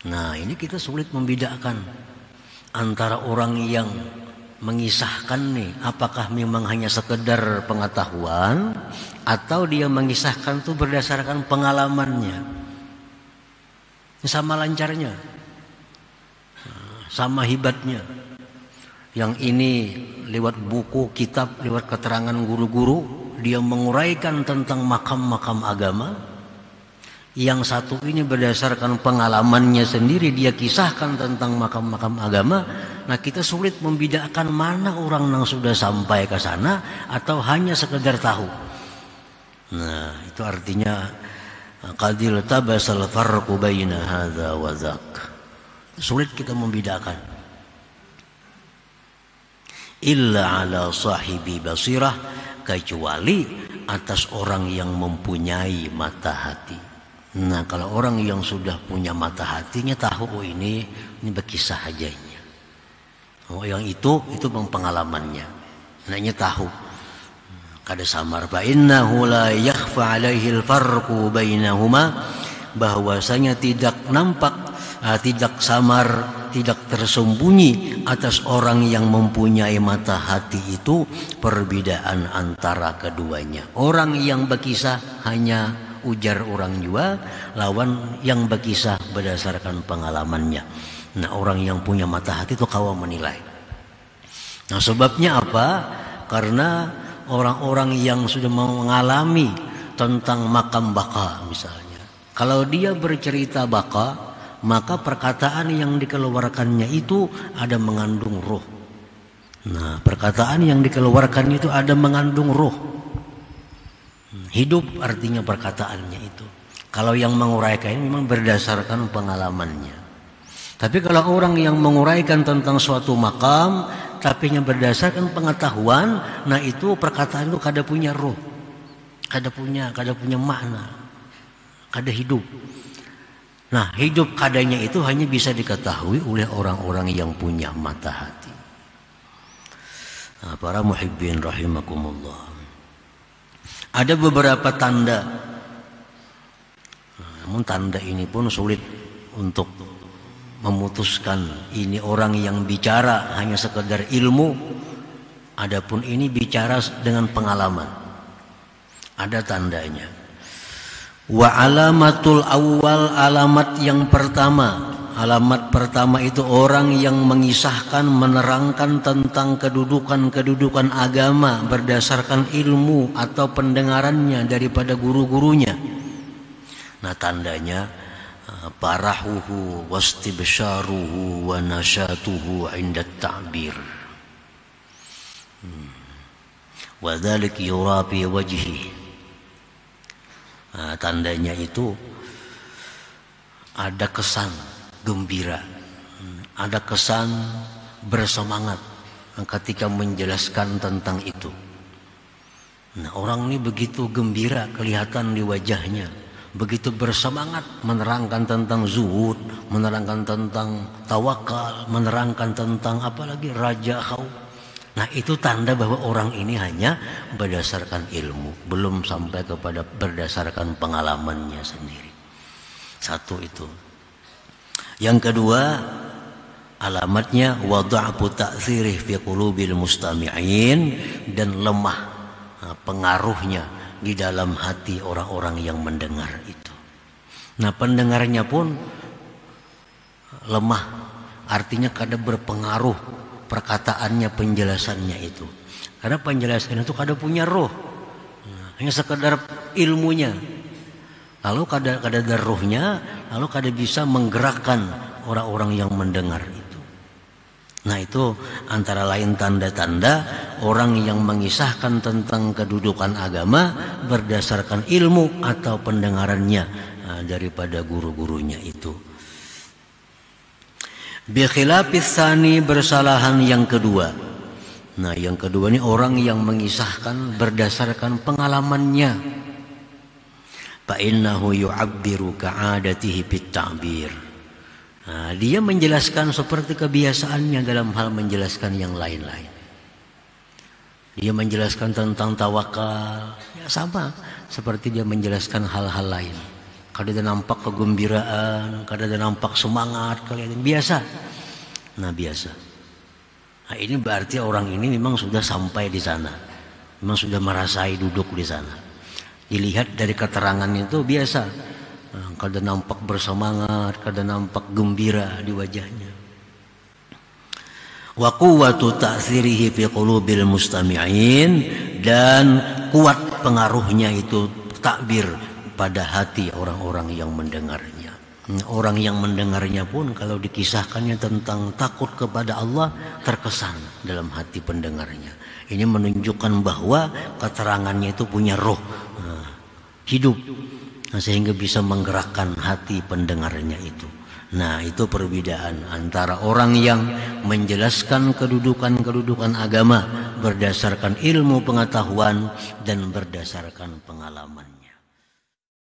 Nah, ini kita sulit membedakan antara orang yang mengisahkan nih, apakah memang hanya sekedar pengetahuan atau dia mengisahkan itu berdasarkan pengalamannya. Sama lancarnya, sama hebatnya. Yang ini lewat buku, kitab, lewat keterangan guru-guru, dia menguraikan tentang makam-makam agama. Yang satu ini berdasarkan pengalamannya sendiri, dia kisahkan tentang makam-makam agama. Nah, kita sulit membedakan mana orang yang sudah sampai ke sana atau hanya sekedar tahu. Nah, itu artinya qadil tabasal farqu baina hadza wa dzak. Sulit kita membedakan. Illa ala sahibi basirah, kecuali atas orang yang mempunyai mata hati. Nah, kalau orang yang sudah punya mata hatinya tahu, oh ini berkisah aja ini. Oh, yang itu pengalamannya. Naknya tahu. Kada samar fa innahu la yakhfa alaihi al-farqu bainahuma, bahwasanya tidak nampak, tidak samar, tidak tersembunyi atas orang yang mempunyai mata hati itu perbedaan antara keduanya. Orang yang berkisah hanya ujar orang jua, lawan yang berkisah berdasarkan pengalamannya. Nah, orang yang punya mata hati itu kawan menilai. Nah, sebabnya apa? Karena orang-orang yang sudah mengalami tentang makam baka misalnya, kalau dia bercerita baka, maka perkataan yang dikeluarkannya itu ada mengandung roh. Nah, perkataan yang dikeluarkan itu ada mengandung roh. Hidup artinya perkataannya itu. Kalau yang menguraikan ini memang berdasarkan pengalamannya. Tapi kalau orang yang menguraikan tentang suatu makam tapi yang berdasarkan pengetahuan, nah itu perkataan itu kada punya roh, kada punya makna, kada hidup. Nah, hidup kadanya itu hanya bisa diketahui oleh orang-orang yang punya mata hati. Nah, para muhibbin rahimakumullah. Ada beberapa tanda, namun tanda ini pun sulit untuk memutuskan ini orang yang bicara hanya sekedar ilmu, adapun ini bicara dengan pengalaman. Ada tandanya. Wa alamatul awal, alamat yang pertama. Alamat pertama itu orang yang mengisahkan, menerangkan tentang kedudukan agama berdasarkan ilmu atau pendengarannya daripada guru-gurunya. Nah, tandanya parahuhu wastibsharuhu wa nasyatuhu 'inda ta'bir. Wa dzalik yura fi wajhi. Nah, tandanya itu ada kesan gembira, ada kesan bersemangat ketika menjelaskan tentang itu. Nah, orang ini begitu gembira kelihatan di wajahnya, begitu bersemangat menerangkan tentang zuhud, menerangkan tentang tawakal, menerangkan tentang apalagi raja khauf. Nah, itu tanda bahwa orang ini hanya berdasarkan ilmu, belum sampai kepada berdasarkan pengalamannya sendiri. Satu itu. Yang kedua, alamatnya wada'fu ta'thirih fi qulubil mustami'in, dan lemah pengaruhnya di dalam hati orang-orang yang mendengar itu. Nah, pendengarnya pun lemah, artinya kada berpengaruh perkataannya, penjelasannya itu. Karena penjelasan itu kada punya roh, hanya sekedar ilmunya. Lalu kada ada rohnya, lalu kada bisa menggerakkan orang-orang yang mendengar itu. Nah, itu antara lain tanda-tanda orang yang mengisahkan tentang kedudukan agama berdasarkan ilmu atau pendengarannya daripada guru-gurunya itu. Bi khilafis tsani, bersalahan yang kedua. Nah, yang kedua ini orang yang mengisahkan berdasarkan pengalamannya. Fa'innahu yu'abbiru ka'adatihi bit-ta'bir. Nah, dia menjelaskan seperti kebiasaannya dalam hal menjelaskan yang lain-lain. Dia menjelaskan tentang tawakal, ya sama seperti dia menjelaskan hal-hal lain. Kada nampak kegembiraan, kada nampak semangat kalian, biasa. Nah biasa. Nah ini berarti orang ini memang sudah sampai di sana, memang sudah merasai duduk di sana. Dilihat dari keterangan itu biasa. Nah, kada nampak bersemangat, kada nampak gembira di wajahnya. Wa quwwatu ta'thirihi fi qulubil mustami'in, dan kuat pengaruhnya itu takbir pada hati orang-orang yang mendengarnya. Orang yang mendengarnya pun kalau dikisahkannya tentang takut kepada Allah, terkesan dalam hati pendengarnya. Ini menunjukkan bahwa keterangannya itu punya roh, hidup, sehingga bisa menggerakkan hati pendengarnya itu. Nah itu perbedaan antara orang yang menjelaskan kedudukan-kedudukan agama berdasarkan ilmu pengetahuan dan berdasarkan pengalaman.